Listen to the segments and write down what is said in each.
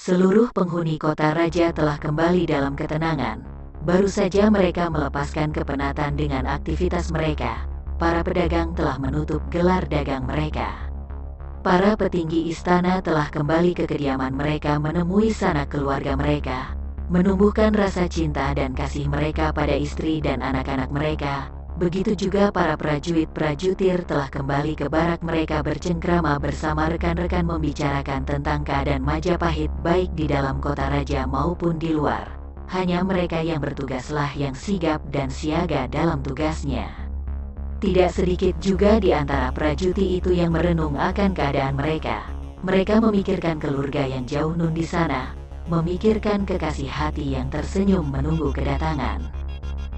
Seluruh penghuni kota raja telah kembali dalam ketenangan. Baru saja mereka melepaskan kepenatan dengan aktivitas mereka. Para pedagang telah menutup gelar dagang mereka. Para petinggi istana telah kembali ke kediaman mereka menemui sanak keluarga mereka, menumbuhkan rasa cinta dan kasih mereka pada istri dan anak-anak mereka. Begitu juga para prajurit-prajurit telah kembali ke barak mereka bercengkrama bersama rekan-rekan membicarakan tentang keadaan Majapahit baik di dalam kota raja maupun di luar. Hanya mereka yang bertugaslah yang sigap dan siaga dalam tugasnya. Tidak sedikit juga di antara prajurit itu yang merenung akan keadaan mereka. Mereka memikirkan keluarga yang jauh nun di sana, memikirkan kekasih hati yang tersenyum menunggu kedatangan,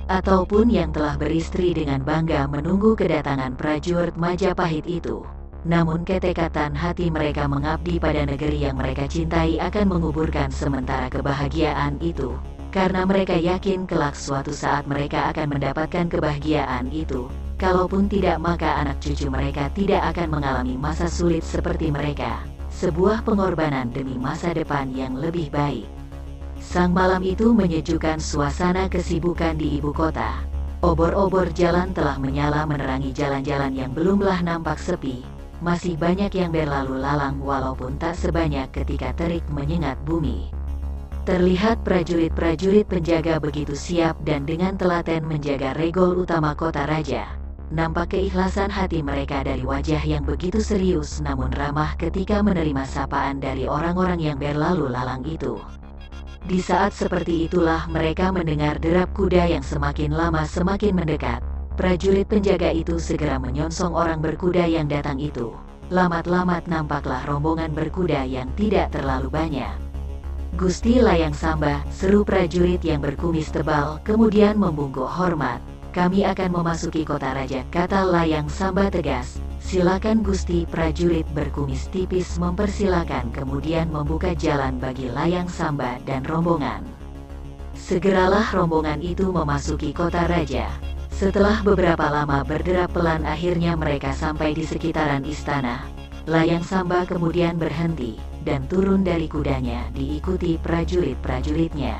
ataupun yang telah beristri dengan bangga menunggu kedatangan prajurit Majapahit itu. Namun ketekatan hati mereka mengabdi pada negeri yang mereka cintai akan menguburkan sementara kebahagiaan itu, karena mereka yakin kelak suatu saat mereka akan mendapatkan kebahagiaan itu. Kalaupun tidak, maka anak cucu mereka tidak akan mengalami masa sulit seperti mereka. Sebuah pengorbanan demi masa depan yang lebih baik. Sang malam itu menyejukkan suasana kesibukan di ibu kota. Obor-obor jalan telah menyala menerangi jalan-jalan yang belumlah nampak sepi. Masih banyak yang berlalu lalang walaupun tak sebanyak ketika terik menyengat bumi. Terlihat prajurit-prajurit penjaga begitu siap dan dengan telaten menjaga regol utama kota raja. Nampak keikhlasan hati mereka dari wajah yang begitu serius namun ramah ketika menerima sapaan dari orang-orang yang berlalu lalang itu. Di saat seperti itulah mereka mendengar derap kuda yang semakin lama semakin mendekat. Prajurit penjaga itu segera menyongsong orang berkuda yang datang itu. Lamat-lamat nampaklah rombongan berkuda yang tidak terlalu banyak. "Gusti Layang Samba," seru prajurit yang berkumis tebal, kemudian membungkuk hormat. "Kami akan memasuki kota raja," kata Layang Samba tegas. "Silakan Gusti." Prajurit berkumis tipis mempersilakan kemudian membuka jalan bagi Layang Samba dan rombongan. Segeralah rombongan itu memasuki kota raja. Setelah beberapa lama berderap pelan akhirnya mereka sampai di sekitaran istana. Layang Samba kemudian berhenti dan turun dari kudanya diikuti prajurit-prajuritnya.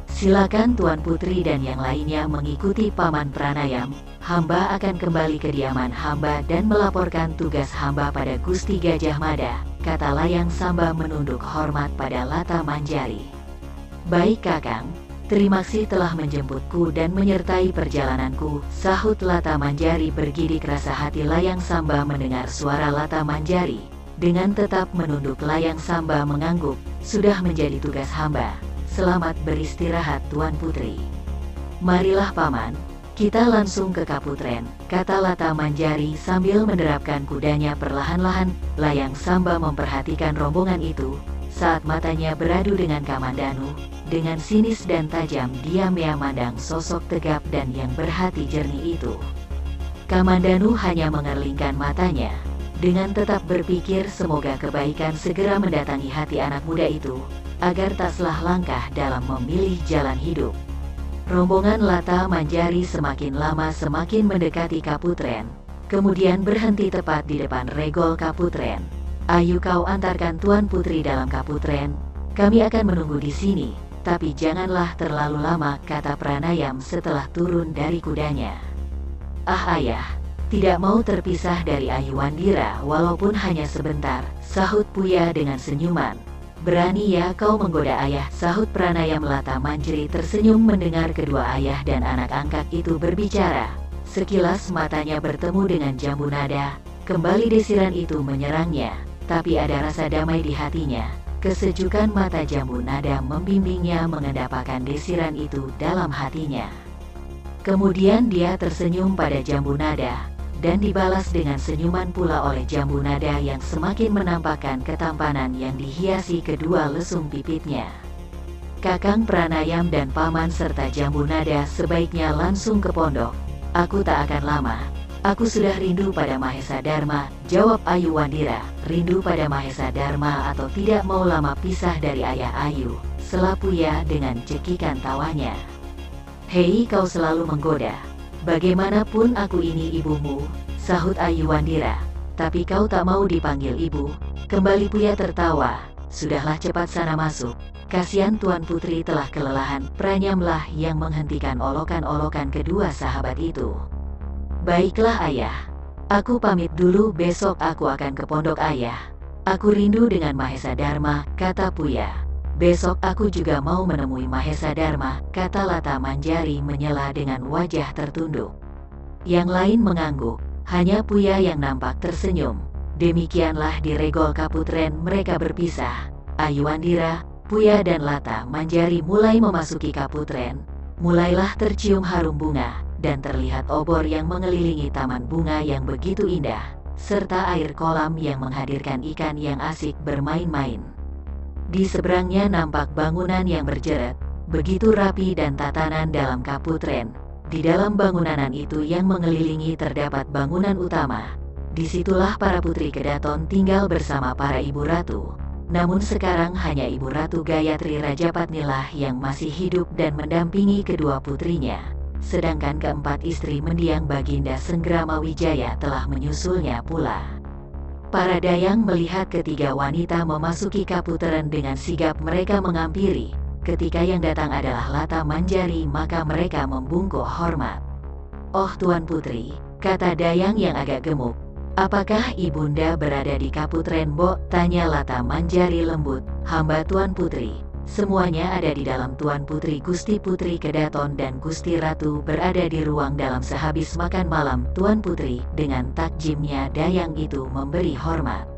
"Silakan Tuan Putri dan yang lainnya mengikuti Paman Pranayam. Hamba akan kembali ke kediaman hamba dan melaporkan tugas hamba pada Gusti Gajah Mada," kata Layang Samba menunduk hormat pada Lata Manjari. "Baik Kakang, terima kasih telah menjemputku dan menyertai perjalananku," sahut Lata Manjari bergidik. Rasa hati Layang Samba mendengar suara Lata Manjari. Dengan tetap menunduk Layang Samba mengangguk, "Sudah menjadi tugas hamba. Selamat beristirahat Tuan Putri." "Marilah Paman, kita langsung ke Kaputren," kata Lata Manjari sambil menerapkan kudanya perlahan-lahan. Layang Samba memperhatikan rombongan itu. Saat matanya beradu dengan Kamandanu, dengan sinis dan tajam dia memandang sosok tegap dan yang berhati jernih itu. Kamandanu hanya mengerlingkan matanya, dengan tetap berpikir semoga kebaikan segera mendatangi hati anak muda itu, agar tak salah langkah dalam memilih jalan hidup. Rombongan Lata Manjari semakin lama semakin mendekati Kaputren, kemudian berhenti tepat di depan regol Kaputren. "Ayo kau antarkan Tuan Putri dalam Kaputren, kami akan menunggu di sini, tapi janganlah terlalu lama," kata Pranayam setelah turun dari kudanya. "Ah Ayah, tidak mau terpisah dari Ayuwandira walaupun hanya sebentar," sahut Puya dengan senyuman. "Berani ya kau menggoda ayah," sahut Pranayam. Lata Manjari tersenyum mendengar kedua ayah dan anak angkat itu berbicara. Sekilas matanya bertemu dengan Jambu Nada, kembali desiran itu menyerangnya, tapi ada rasa damai di hatinya. Kesejukan mata Jambu Nada membimbingnya mengendapkan desiran itu dalam hatinya. Kemudian dia tersenyum pada Jambu Nada, dan dibalas dengan senyuman pula oleh Jambu Nada yang semakin menampakkan ketampanan yang dihiasi kedua lesung pipitnya. "Kakang Pranayam dan Paman serta Jambu Nada sebaiknya langsung ke pondok. Aku tak akan lama. Aku sudah rindu pada Mahesa Dharma," jawab Ayuwandira. "Rindu pada Mahesa Dharma atau tidak mau lama pisah dari ayah Ayu," sela Puya dengan cekikan tawanya. "Hei, kau selalu menggoda. Bagaimanapun aku ini ibumu," sahut Ayuwandira. "Tapi kau tak mau dipanggil ibu." Kembali Puya tertawa. Sudahlah, cepat sana masuk. Kasihan Tuan Putri telah kelelahan. Pranyamlah yang menghentikan olokan-olokan kedua sahabat itu. Baiklah ayah. Aku pamit dulu, besok aku akan ke pondok ayah. Aku rindu dengan Mahesa Dharma, kata Puya. Besok aku juga mau menemui Mahesa Dharma, kata Lata Manjari menyela dengan wajah tertunduk. Yang lain mengangguk, hanya Puya yang nampak tersenyum. Demikianlah di Regol Kaputren mereka berpisah. Ayuandira, Puya dan Lata Manjari mulai memasuki Kaputren. Mulailah tercium harum bunga, dan terlihat obor yang mengelilingi taman bunga yang begitu indah, serta air kolam yang menghadirkan ikan yang asik bermain-main. Di seberangnya nampak bangunan yang berjeret, begitu rapi dan tatanan dalam Kaputren. Di dalam bangunan itu yang mengelilingi terdapat bangunan utama. Disitulah para putri Kedaton tinggal bersama para ibu ratu. Namun sekarang hanya Ibu Ratu Gayatri Rajapatnilah yang masih hidup dan mendampingi kedua putrinya. Sedangkan keempat istri mendiang Baginda Senggrama Wijaya telah menyusulnya pula. Para dayang melihat ketiga wanita memasuki Kaputren dengan sigap mereka mengampiri. Ketika yang datang adalah Lata Manjari, maka mereka membungkuk hormat. "Oh Tuan Putri," kata dayang yang agak gemuk. "Apakah ibunda berada di Kaputren, Bo?" tanya Lata Manjari lembut. "Hamba Tuan Putri, semuanya ada di dalam Tuan Putri." Gusti Putri Kedaton dan Gusti Ratu berada di ruang dalam sehabis makan malam. Tuan Putri, dengan takjimnya dayang itu memberi hormat.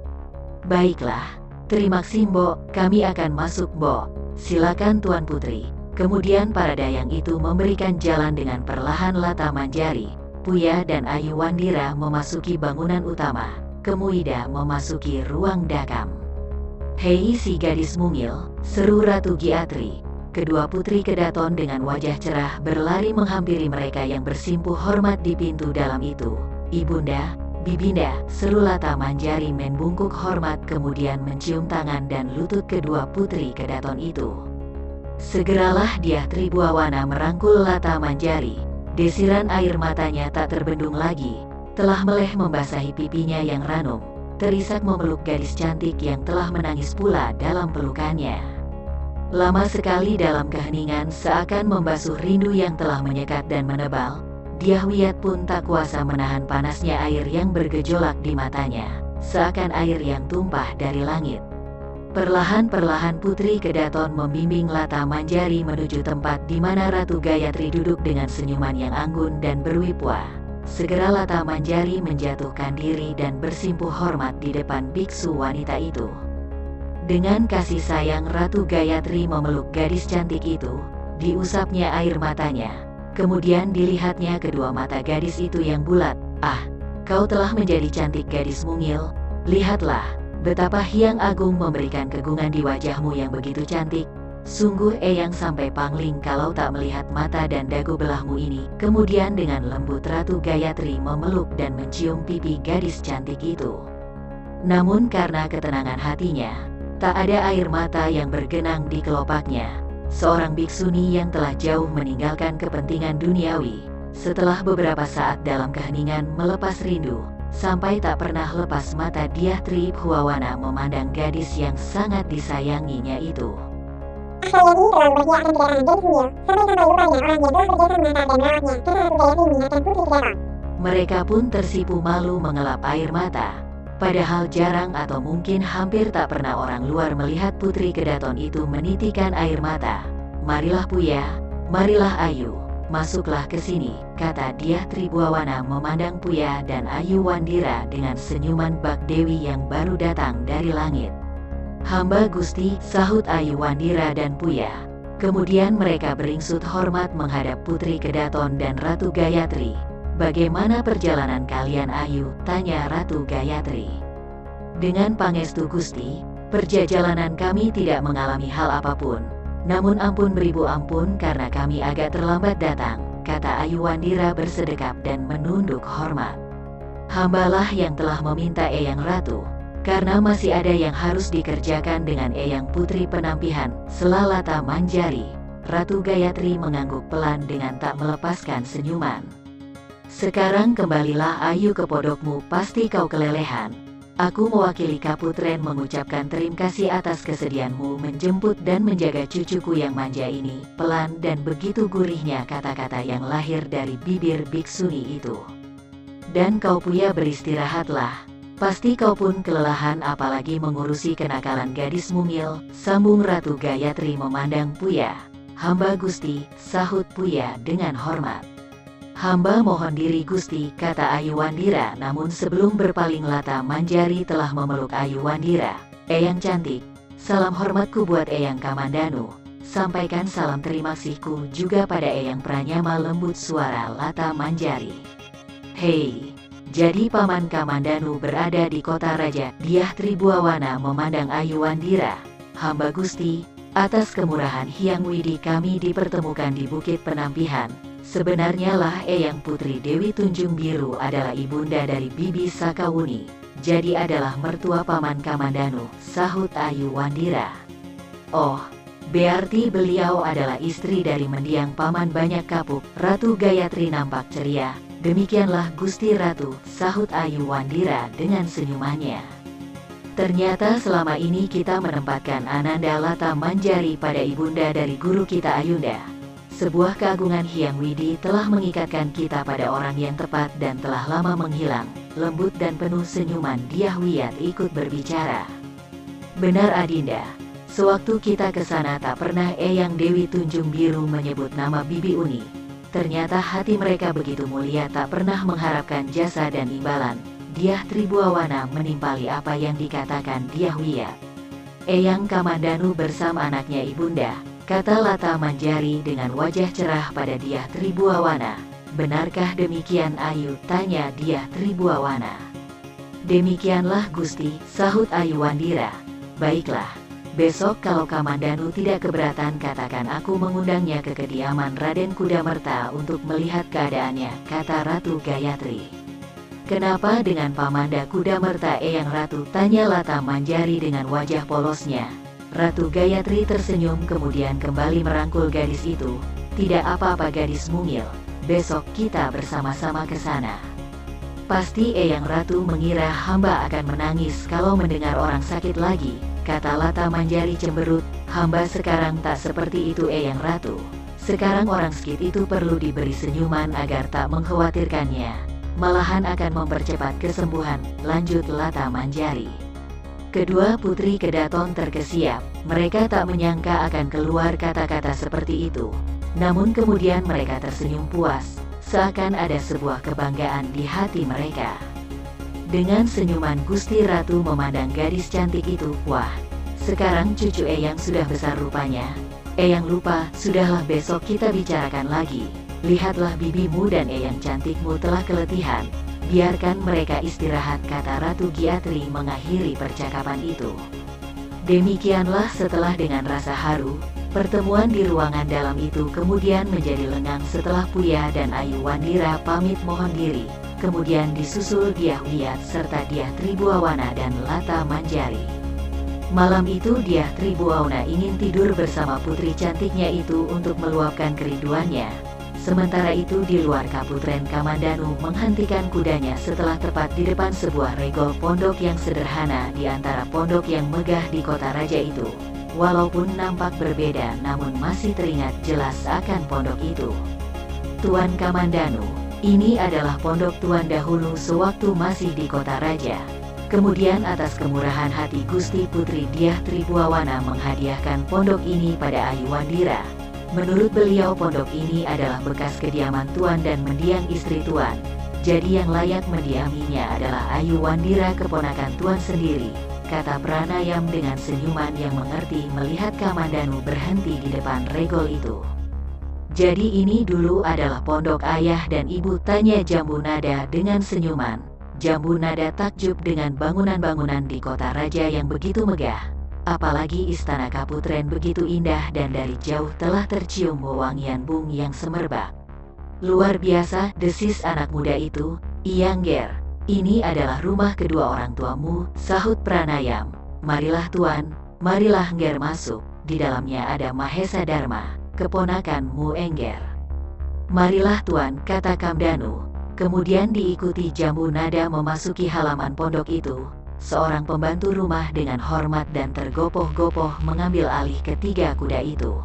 "Baiklah, terima kasih Bo, kami akan masuk Bo. Silakan Tuan Putri." Kemudian para dayang itu memberikan jalan dengan perlahan. Lata Manjari, Puya dan Ayuandira memasuki bangunan utama. Kemuida memasuki ruang dakam. "Hei si gadis mungil," seru Ratu Giatri. Kedua putri Kedaton dengan wajah cerah berlari menghampiri mereka yang bersimpuh hormat di pintu dalam itu. "Ibunda, Bibinda," seru Lata Manjari membungkuk hormat kemudian mencium tangan dan lutut kedua putri Kedaton itu. Segeralah Dyah Tribhuwana merangkul Lata Manjari. Desiran air matanya tak terbendung lagi, telah meleleh membasahi pipinya yang ranum. Terisak memeluk gadis cantik yang telah menangis pula dalam pelukannya. Lama sekali dalam keheningan seakan membasuh rindu yang telah menyekat dan menebal. Dyah Wiyat pun tak kuasa menahan panasnya air yang bergejolak di matanya, seakan air yang tumpah dari langit. Perlahan-perlahan Putri Kedaton membimbing Lata Manjari menuju tempat di mana Ratu Gayatri duduk dengan senyuman yang anggun dan berwibawa. Segera Lata Manjari menjatuhkan diri dan bersimpuh hormat di depan biksu wanita itu. Dengan kasih sayang Ratu Gayatri memeluk gadis cantik itu, diusapnya air matanya. Kemudian dilihatnya kedua mata gadis itu yang bulat. "Ah, kau telah menjadi cantik gadis mungil. Lihatlah, betapa Hyang Agung memberikan kegungan di wajahmu yang begitu cantik. Sungguh eyang sampai pangling kalau tak melihat mata dan dagu belahmu ini." Kemudian dengan lembut Ratu Gayatri memeluk dan mencium pipi gadis cantik itu. Namun karena ketenangan hatinya, tak ada air mata yang bergenang di kelopaknya. Seorang biksuni yang telah jauh meninggalkan kepentingan duniawi, setelah beberapa saat dalam keheningan melepas rindu, sampai tak pernah lepas mata Dyah Tribhuwana memandang gadis yang sangat disayanginya itu. Mereka pun tersipu malu mengelap air mata. Padahal jarang atau mungkin hampir tak pernah orang luar melihat Putri Kedaton itu menitikan air mata. "Marilah Puya, marilah Ayu, masuklah ke sini," kata Dyah Tribhuwana memandang Puya dan Ayuandira dengan senyuman Bak Dewi yang baru datang dari langit. "Hamba Gusti," sahut Ayuandira dan Puya. Kemudian mereka beringsut hormat menghadap Putri Kedaton dan Ratu Gayatri. "Bagaimana perjalanan kalian Ayu?" tanya Ratu Gayatri. "Dengan pangestu Gusti, perjalanan kami tidak mengalami hal apapun. Namun ampun beribu ampun karena kami agak terlambat datang," kata Ayuandira bersedekap dan menunduk hormat. "Hambalah yang telah meminta Eyang Ratu, karena masih ada yang harus dikerjakan dengan Eyang Putri Penampihan," sela Lata Manjari. Ratu Gayatri mengangguk pelan dengan tak melepaskan senyuman. "Sekarang kembalilah Ayu ke podokmu, pasti kau kelelehan." Aku mewakili Kaputren mengucapkan terima kasih atas kesediaanmu menjemput dan menjaga cucuku yang manja ini. Pelan dan begitu gurihnya kata-kata yang lahir dari bibir biksuni itu. Dan kau Puya beristirahatlah. Pasti kau pun kelelahan apalagi mengurusi kenakalan gadis mungil, sambung Ratu Gayatri memandang Puya. Hamba Gusti, sahut Puya dengan hormat. Hamba mohon diri Gusti, kata Ayu Wandira, namun sebelum berpaling Lata Manjari telah memeluk Ayu Wandira. Eyang cantik, salam hormatku buat Eyang Kamandanu. Sampaikan salam terima kasihku juga pada Eyang Pranyama, lembut suara Lata Manjari. Hei, jadi Paman Kamandanu berada di kota raja. Diah Tribuawana memandang Ayu Wandira. Hamba Gusti, atas kemurahan Hyang Widi kami dipertemukan di Bukit Penampihan. Sebenarnya lah Eyang Putri Dewi Tunjung Biru adalah ibunda dari Bibi Sakawuni, jadi adalah mertua Paman Kamandanu, sahut Ayu Wandira. Oh, berarti beliau adalah istri dari mendiang Paman Banyak Kapuk. Ratu Gayatri nampak ceria. Demikianlah Gusti Ratu, sahut Ayu Wandira dengan senyumannya. Ternyata selama ini kita menempatkan Ananda Lata Manjari pada ibunda dari guru kita Ayunda. Sebuah keagungan Hyang Widi telah mengikatkan kita pada orang yang tepat dan telah lama menghilang. Lembut dan penuh senyuman Diah Wiyat ikut berbicara. Benar Adinda, sewaktu kita ke sana tak pernah Eyang Dewi Tunjung Biru menyebut nama Bibi Uni. Ternyata hati mereka begitu mulia tak pernah mengharapkan jasa dan imbalan. Diah Tribuawana menimpali apa yang dikatakan Diah Wiyat. Eyang Kamandanu bersama anaknya ibunda, kata Lata Manjari dengan wajah cerah pada Diah Tribuawana. Benarkah demikian Ayu? Tanya Diah Tribuawana. Demikianlah Gusti, sahut Ayu Wandira. Baiklah, besok kalau Kamandanu tidak keberatan katakan aku mengundangnya ke kediaman Raden Kudamerta untuk melihat keadaannya, kata Ratu Gayatri. Kenapa dengan Pamanda Kudamerta Eyang Ratu? Tanya Lata Manjari dengan wajah polosnya. Ratu Gayatri tersenyum kemudian kembali merangkul gadis itu. Tidak apa-apa gadis mungil, besok kita bersama-sama ke sana. Pasti Eyang Ratu mengira hamba akan menangis kalau mendengar orang sakit lagi, kata Lata Manjari cemberut. Hamba sekarang tak seperti itu Eyang Ratu. Sekarang orang sakit itu perlu diberi senyuman agar tak mengkhawatirkannya. Malahan akan mempercepat kesembuhan, lanjut Lata Manjari. Kedua putri Kedaton terkesiap, mereka tak menyangka akan keluar kata-kata seperti itu. Namun kemudian mereka tersenyum puas, seakan ada sebuah kebanggaan di hati mereka. Dengan senyuman Gusti Ratu memandang gadis cantik itu, wah, sekarang cucu Eyang sudah besar rupanya. Eyang lupa, sudahlah besok kita bicarakan lagi. Lihatlah bibimu dan Eyang cantikmu telah keletihan. Biarkan mereka istirahat, kata Ratu Gayatri mengakhiri percakapan itu. Demikianlah setelah dengan rasa haru, pertemuan di ruangan dalam itu kemudian menjadi lengang setelah Puya dan Ayu Wandira pamit mohon diri. Kemudian disusul Diah Wiyat serta Diah Tribuawana dan Lata Manjari. Malam itu Diah Tribuawana ingin tidur bersama putri cantiknya itu untuk meluapkan kerinduannya. Sementara itu di luar Kaputren Kamandanu menghentikan kudanya setelah tepat di depan sebuah regol pondok yang sederhana di antara pondok yang megah di kota raja itu. Walaupun nampak berbeda namun masih teringat jelas akan pondok itu. Tuan Kamandanu, ini adalah pondok Tuan dahulu sewaktu masih di kota raja. Kemudian atas kemurahan hati Gusti Putri Diah Tribuawana menghadiahkan pondok ini pada Ayu Wandira. Menurut beliau pondok ini adalah bekas kediaman Tuan dan mendiang istri Tuan. Jadi yang layak mendiaminya adalah Ayu Wandira keponakan Tuan sendiri, kata Pranayam dengan senyuman yang mengerti melihat Kamandanu berhenti di depan regol itu. Jadi ini dulu adalah pondok ayah dan ibu, tanya Jambu Nada dengan senyuman. Jambu Nada takjub dengan bangunan-bangunan di kota raja yang begitu megah. Apalagi istana Kaputren begitu indah dan dari jauh telah tercium wewangian bung yang semerbak. Luar biasa, desis anak muda itu. Iyang Ger, ini adalah rumah kedua orang tuamu, sahut Pranayam. Marilah Tuan, marilah Nger masuk, di dalamnya ada Mahesa Dharma, keponakanmu Engger. Marilah Tuan, kata Kamdanu. Kemudian diikuti Jambu Nada memasuki halaman pondok itu. seorang pembantu rumah dengan hormat dan tergopoh-gopoh mengambil alih ketiga kuda itu.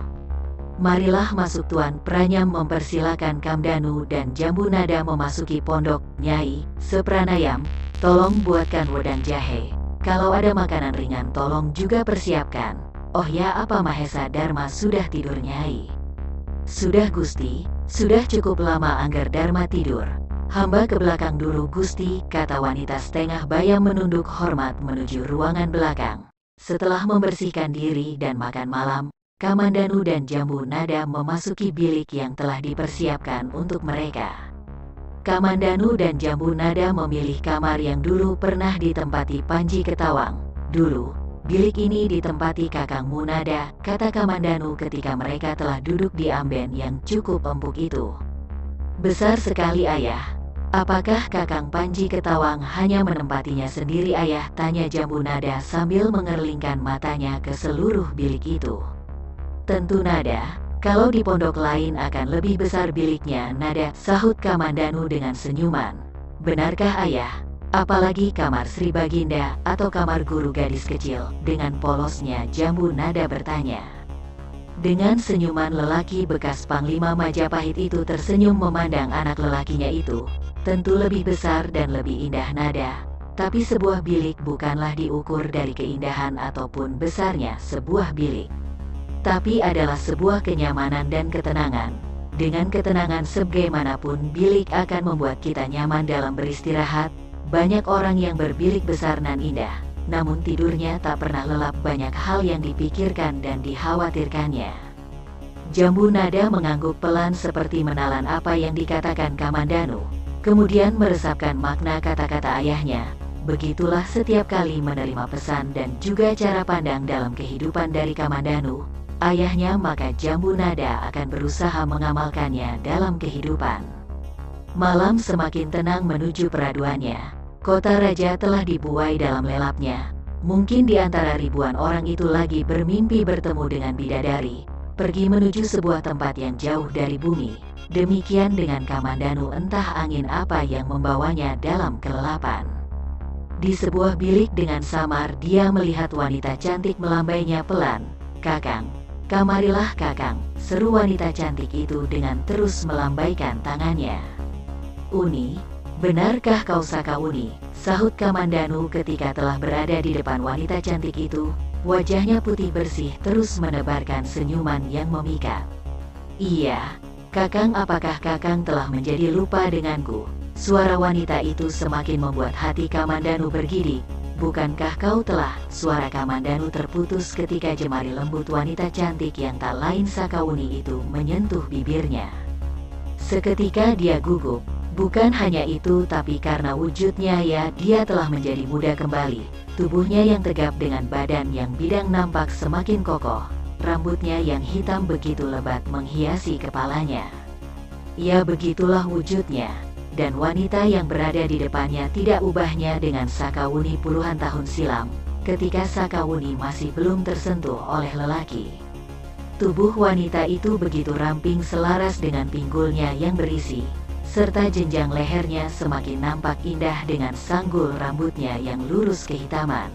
"Marilah masuk Tuan," Pranyam mempersilakan Kamdanu dan Jambu Nada memasuki pondok. "Nyai, Sepranayam, tolong buatkan wedang jahe. Kalau ada makanan ringan tolong juga persiapkan." "Oh ya, apa Mahesa Dharma sudah tidur Nyai?" "Sudah Gusti, sudah cukup lama Angger Dharma tidur. Hamba ke belakang dulu Gusti," kata wanita setengah bayam menunduk hormat menuju ruangan belakang. Setelah membersihkan diri dan makan malam, Kamandanu dan Jambu Nada memasuki bilik yang telah dipersiapkan untuk mereka. Kamandanu dan Jambu Nada memilih kamar yang dulu pernah ditempati Panji Ketawang. "Dulu, bilik ini ditempati Kakang Munada," kata Kamandanu ketika mereka telah duduk di amben yang cukup empuk itu. "Besar sekali Ayah. Apakah Kakang Panji Ketawang hanya menempatinya sendiri Ayah?" tanya Jambu Nada sambil mengerlingkan matanya ke seluruh bilik itu. "Tentu Nada, kalau di pondok lain akan lebih besar biliknya Nada," sahut Kamandanu dengan senyuman. "Benarkah Ayah? Apalagi kamar Sri Baginda atau kamar guru gadis kecil?" dengan polosnya Jambu Nada bertanya. Dengan senyuman lelaki bekas Panglima Majapahit itu tersenyum memandang anak lelakinya itu. "Tentu lebih besar dan lebih indah Nada, tapi sebuah bilik bukanlah diukur dari keindahan ataupun besarnya sebuah bilik, tapi adalah sebuah kenyamanan dan ketenangan. Dengan ketenangan sebagaimanapun bilik akan membuat kita nyaman dalam beristirahat. Banyak orang yang berbilik besar nan indah, namun tidurnya tak pernah lelap, banyak hal yang dipikirkan dan dikhawatirkannya." Jambu Nada mengangguk pelan seperti menelan apa yang dikatakan Kamandanu, kemudian meresapkan makna kata-kata ayahnya. Begitulah setiap kali menerima pesan dan juga cara pandang dalam kehidupan dari Kamandanu, ayahnya, maka Jambu Nada akan berusaha mengamalkannya dalam kehidupan. Malam semakin tenang menuju peraduannya. Kota raja telah dibuai dalam lelapnya. Mungkin di antara ribuan orang itu lagi bermimpi bertemu dengan bidadari, pergi menuju sebuah tempat yang jauh dari bumi. Demikian dengan Kamandanu, entah angin apa yang membawanya dalam kelelapan. Di sebuah bilik dengan samar dia melihat wanita cantik melambainya pelan. "Kakang, kamarilah Kakang," seru wanita cantik itu dengan terus melambaikan tangannya. "Uni, benarkah kau Saka Uni?" sahut Kamandanu ketika telah berada di depan wanita cantik itu. Wajahnya putih bersih terus menebarkan senyuman yang memikat. "Iya, Kakang, apakah Kakang telah menjadi lupa denganku?" Suara wanita itu semakin membuat hati Kamandanu bergidik. "Bukankah kau telah?" Suara Kamandanu terputus ketika jemari lembut wanita cantik yang tak lain Sakauni itu menyentuh bibirnya. Seketika dia gugup. Bukan hanya itu, tapi karena wujudnya dia telah menjadi muda kembali. Tubuhnya yang tegap dengan badan yang bidang nampak semakin kokoh. Rambutnya yang hitam begitu lebat menghiasi kepalanya. Ya, begitulah wujudnya. Dan wanita yang berada di depannya tidak ubahnya dengan Sakauni puluhan tahun silam, ketika Sakauni masih belum tersentuh oleh lelaki. Tubuh wanita itu begitu ramping selaras dengan pinggulnya yang berisi, serta jenjang lehernya semakin nampak indah dengan sanggul rambutnya yang lurus kehitaman.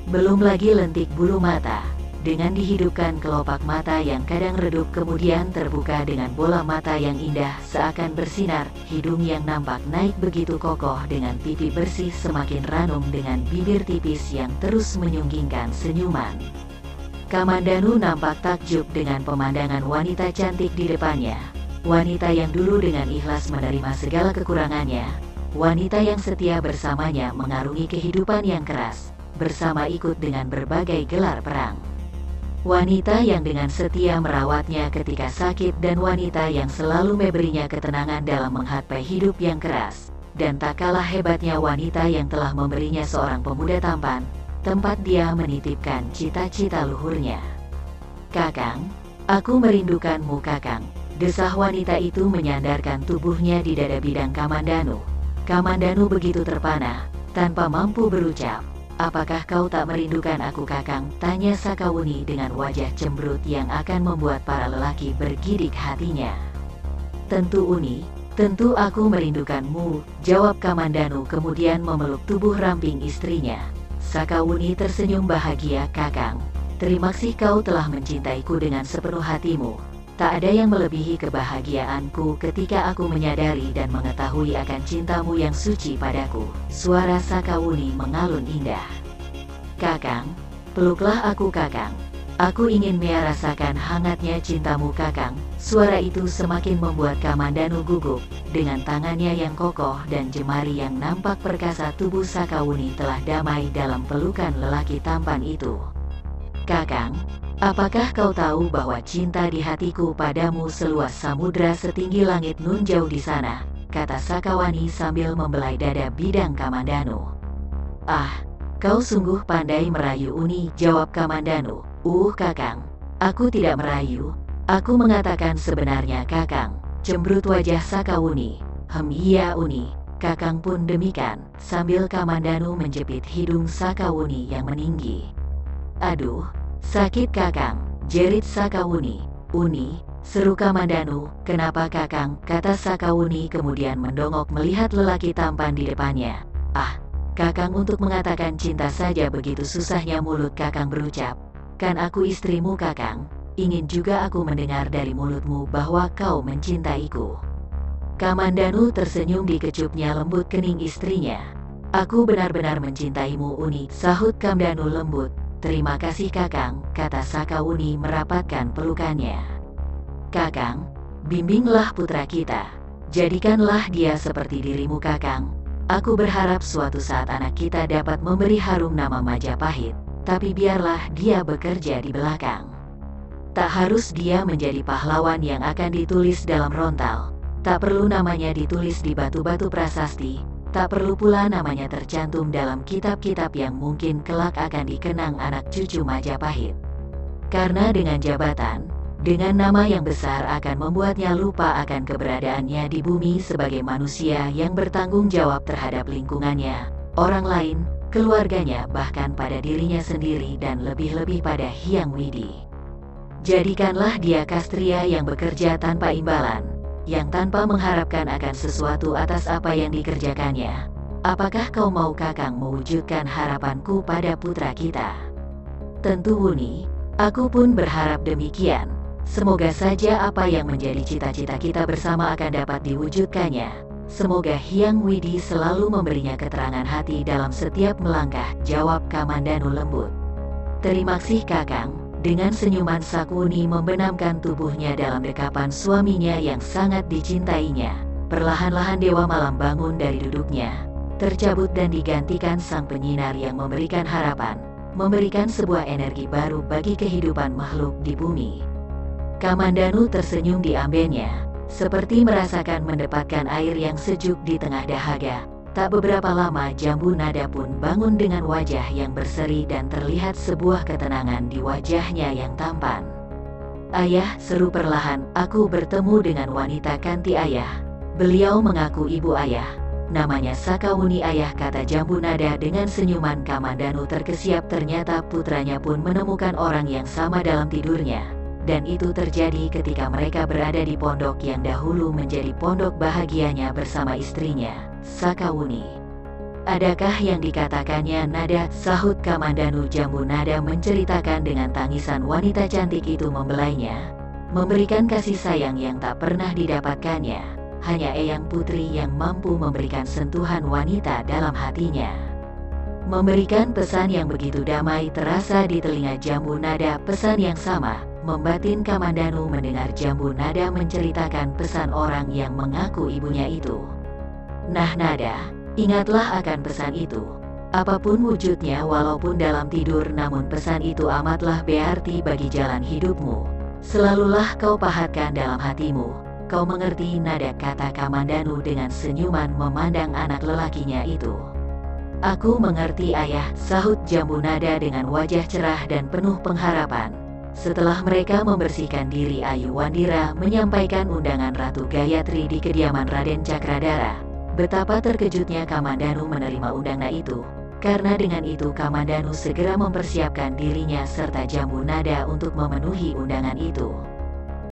Belum lagi lentik bulu mata, dengan dihidupkan kelopak mata yang kadang redup kemudian terbuka dengan bola mata yang indah seakan bersinar, hidung yang nampak naik begitu kokoh dengan pipi bersih semakin ranum dengan bibir tipis yang terus menyunggingkan senyuman. Kamandanu nampak takjub dengan pemandangan wanita cantik di depannya. Wanita yang dulu dengan ikhlas menerima segala kekurangannya. Wanita yang setia bersamanya mengarungi kehidupan yang keras, bersama ikut dengan berbagai gelar perang. Wanita yang dengan setia merawatnya ketika sakit dan wanita yang selalu memberinya ketenangan dalam menghadapi hidup yang keras. Dan tak kalah hebatnya wanita yang telah memberinya seorang pemuda tampan, tempat dia menitipkan cita-cita luhurnya. "Kakang, aku merindukanmu Kakang," desah wanita itu menyandarkan tubuhnya di dada bidang Kamandanu. Kamandanu begitu terpana, tanpa mampu berucap. "Apakah kau tak merindukan aku Kakang?" tanya Sakauni dengan wajah cemberut yang akan membuat para lelaki bergidik hatinya. "Tentu Uni, Tentu aku merindukanmu, jawab Kamandanu kemudian memeluk tubuh ramping istrinya. Sakawuni tersenyum bahagia, Kakang. Terima kasih kau telah mencintaiku dengan sepenuh hatimu. Tak ada yang melebihi kebahagiaanku ketika aku menyadari dan mengetahui akan cintamu yang suci padaku. Suara Sakawuni mengalun indah. Kakang, peluklah aku Kakang. Aku ingin merasakan hangatnya cintamu Kakang. Suara itu semakin membuat Kamandanu gugup. Dengan tangannya yang kokoh dan jemari yang nampak perkasa, tubuh Sakawuni telah damai dalam pelukan lelaki tampan itu. Kakang, apakah kau tahu bahwa cinta di hatiku padamu seluas samudra setinggi langit nun jauh di sana? Kata Sakawuni sambil membelai dada bidang Kamandanu. Ah, kau sungguh pandai merayu Uni, jawab Kamandanu. Kakang, aku tidak merayu. Aku mengatakan sebenarnya Kakang. Cemberut wajah Sakawuni. Iya Uni, Kakang pun demikian. Sambil Kamandanu menjepit hidung Sakawuni yang meninggi. Aduh, sakit Kakang, jerit Sakawuni. Uni, seru Kamandanu. Kenapa Kakang? Kata Sakawuni kemudian mendongok melihat lelaki tampan di depannya. Ah, Kakang, untuk mengatakan cinta saja begitu susahnya mulut Kakang berucap. Kan aku istrimu Kakang, ingin juga aku mendengar dari mulutmu bahwa kau mencintaiku. Kamandanu tersenyum dikecupnya lembut kening istrinya. Aku benar-benar mencintaimu Uni, sahut Kamandanu lembut. Terima kasih Kakang, kata Sakawuni merapatkan pelukannya. Kakang, bimbinglah putra kita. Jadikanlah dia seperti dirimu Kakang. Aku berharap suatu saat anak kita dapat memberi harum nama Majapahit. Tapi biarlah dia bekerja di belakang. Tak harus dia menjadi pahlawan yang akan ditulis dalam rontal. Tak perlu namanya ditulis di batu-batu prasasti. Tak perlu pula namanya tercantum dalam kitab-kitab yang mungkin kelak akan dikenang anak cucu Majapahit. Karena dengan jabatan, dengan nama yang besar akan membuatnya lupa akan keberadaannya di bumi sebagai manusia yang bertanggung jawab terhadap lingkungannya, orang lain, keluarganya, bahkan pada dirinya sendiri dan lebih-lebih pada Hyang Widi. Jadikanlah dia kastria yang bekerja tanpa imbalan, yang tanpa mengharapkan akan sesuatu atas apa yang dikerjakannya. Apakah kau mau Kakang mewujudkan harapanku pada putra kita? Tentu Wuni, aku pun berharap demikian. Semoga saja apa yang menjadi cita-cita kita bersama akan dapat diwujudkannya. Semoga Hyang Widi selalu memberinya keterangan hati dalam setiap melangkah, jawab Kamandanu lembut. Terima kasih Kakang. Dengan senyuman Sakawuni membenamkan tubuhnya dalam dekapan suaminya yang sangat dicintainya. Perlahan-lahan Dewa Malam bangun dari duduknya. Tercabut dan digantikan sang penyinar yang memberikan harapan. Memberikan sebuah energi baru bagi kehidupan makhluk di bumi. Kamandanu tersenyum di ambennya. Seperti merasakan mendapatkan air yang sejuk di tengah dahaga. Tak beberapa lama Jambu Nada pun bangun dengan wajah yang berseri dan terlihat sebuah ketenangan di wajahnya yang tampan. Ayah, seru perlahan, aku bertemu dengan wanita Kanti Ayah. Beliau mengaku ibu ayah. Namanya Sakawuni Ayah, kata Jambu Nada dengan senyuman. Kamandanu terkesiap, ternyata putranya pun menemukan orang yang sama dalam tidurnya. Dan itu terjadi ketika mereka berada di pondok yang dahulu menjadi pondok bahagianya bersama istrinya, Sakawuni. Adakah yang dikatakannya Nada? Sahut Kamandanu. Jambu Nada menceritakan dengan tangisan wanita cantik itu membelainya. Memberikan kasih sayang yang tak pernah didapatkannya. Hanya Eyang Putri yang mampu memberikan sentuhan wanita dalam hatinya. Memberikan pesan yang begitu damai terasa di telinga Jambu Nada. Pesan yang sama membatin Kamandanu mendengar Jambu Nada menceritakan pesan orang yang mengaku ibunya itu. Nah Nada, ingatlah akan pesan itu. Apapun wujudnya walaupun dalam tidur, namun pesan itu amatlah berarti bagi jalan hidupmu. Selalulah kau pahatkan dalam hatimu. Kau mengerti Nada, kata Kamandanu dengan senyuman memandang anak lelakinya itu. Aku mengerti ayah, sahut Jambu Nada dengan wajah cerah dan penuh pengharapan. Setelah mereka membersihkan diri, Ayu Wandira menyampaikan undangan Ratu Gayatri di kediaman Raden Cakradara. Betapa terkejutnya Kamandanu menerima undangan itu. Karena dengan itu Kamandanu segera mempersiapkan dirinya serta Jambu Nada untuk memenuhi undangan itu.